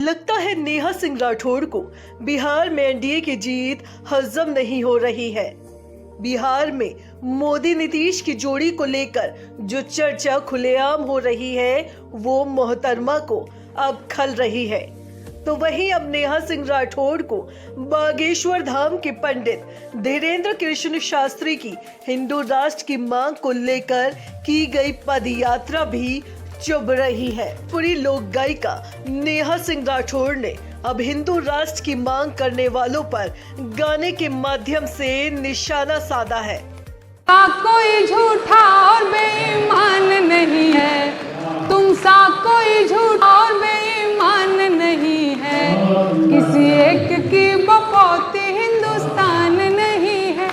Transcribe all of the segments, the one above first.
लगता है नेहा सिंह राठौड़ को बिहार में एनडीए की जीत हजम नहीं हो रही है। बिहार में मोदी नीतीश की जोड़ी को लेकर जो चर्चा खुलेआम हो रही है वो मोहतरमा को अब खल रही है। तो वहीं अब नेहा सिंह राठौड़ को बागेश्वर धाम के पंडित धीरेन्द्र कृष्ण शास्त्री की हिंदू राष्ट्र की मांग को लेकर की गई पद यात्रा भी चुभ रही है। पूरी लोक गायिका नेहा सिंह राठौड़ ने अब हिंदू राष्ट्र की मांग करने वालों पर गाने के माध्यम से निशाना साधा है। कोई झूठा और बेईमान नहीं है, तुम सा कोई झूठा और बेईमान नहीं है, किसी एक की बपौती हिंदुस्तान नहीं है।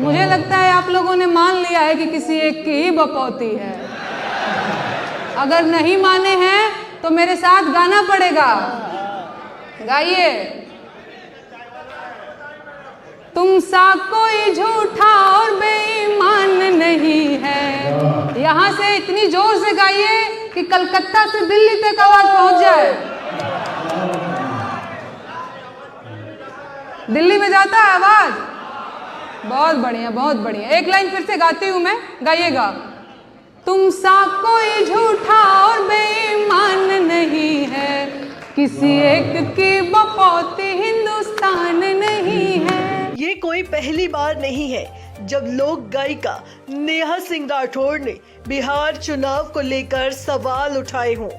मुझे लगता है आप लोगों ने मान लिया है कि किसी एक की ही बपौती है। अगर नहीं माने हैं तो मेरे साथ गाना पड़ेगा, गाइए। तुम सा कोई झूठा और बेईमान नहीं है। यहाँ से इतनी जोर से गाइए कि कलकत्ता से दिल्ली तक आवाज पहुंच जाए। दिल्ली में जाता है आवाज? बहुत बढ़िया, बहुत बढ़िया। एक लाइन फिर से गाती हूं मैं, गाइएगा। तुम सा कोई झूठा और बेईमान नहीं है, किसी एक की बपौती हिंदुस्तान नहीं है। ये कोई पहली बार नहीं है जब लोक गायिका नेहा सिंह राठौड़ ने बिहार चुनाव को लेकर सवाल उठाए हों।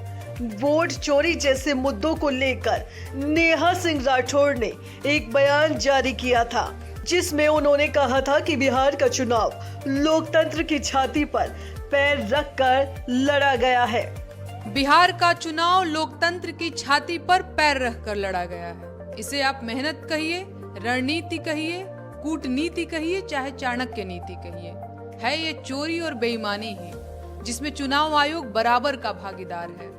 वोट चोरी जैसे मुद्दों को लेकर नेहा सिंह राठौड़ ने एक बयान जारी किया था, जिसमें उन्होंने कहा था कि बिहार का चुनाव लोकतंत्र की छाती पर पैर रखकर लड़ा गया है। बिहार का चुनाव लोकतंत्र की छाती पर पैर रखकर लड़ा गया है। इसे आप मेहनत कहिए, रणनीति कहिए, कूटनीति कहिए, चाहे चाणक्य नीति कहिए, है ये चोरी और बेईमानी ही, जिसमें चुनाव आयोग बराबर का भागीदार है।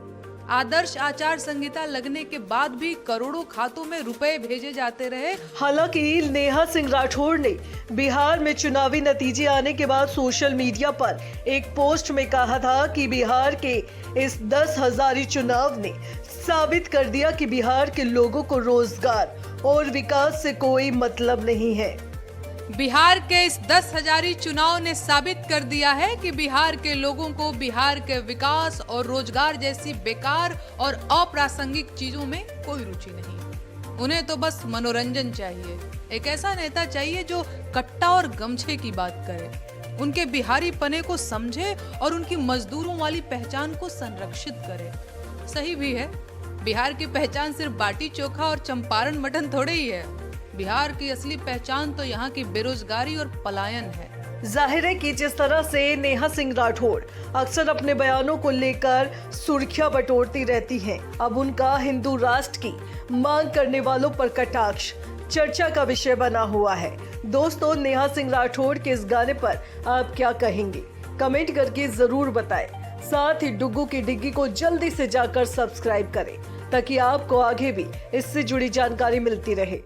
आदर्श आचार संहिता लगने के बाद भी करोड़ों खातों में रुपए भेजे जाते रहे। हालांकि नेहा सिंह राठौड़ ने बिहार में चुनावी नतीजे आने के बाद सोशल मीडिया पर एक पोस्ट में कहा था कि बिहार के इस 10,000 चुनाव ने साबित कर दिया कि बिहार के लोगों को रोजगार और विकास से कोई मतलब नहीं है। बिहार के इस 10,000 चुनाव ने साबित कर दिया है कि बिहार के लोगों को बिहार के विकास और रोजगार जैसी बेकार और अप्रासंगिक चीजों में कोई रुचि नहीं। उन्हें तो बस मनोरंजन चाहिए। एक ऐसा नेता चाहिए जो कट्टा और गमछे की बात करे, उनके बिहारी पने को समझे और उनकी मजदूरों वाली पहचान को संरक्षित करे। सही भी है, बिहार की पहचान सिर्फ बाटी चोखा और चंपारण मटन थोड़े ही है। बिहार की असली पहचान तो यहाँ की बेरोजगारी और पलायन है। जाहिर है कि जिस तरह से नेहा सिंह राठौड़ अक्सर अपने बयानों को लेकर सुर्खियां बटोरती रहती हैं, अब उनका हिंदू राष्ट्र की मांग करने वालों पर कटाक्ष चर्चा का विषय बना हुआ है। दोस्तों, नेहा सिंह राठौड़ के इस गाने पर आप क्या कहेंगे? कमेंट करके जरूर बताएं। साथ ही डुग्गू की डिग्गी को जल्दी से जाकर सब्सक्राइब करें ताकि आपको आगे भी इससे जुड़ी जानकारी मिलती रहे।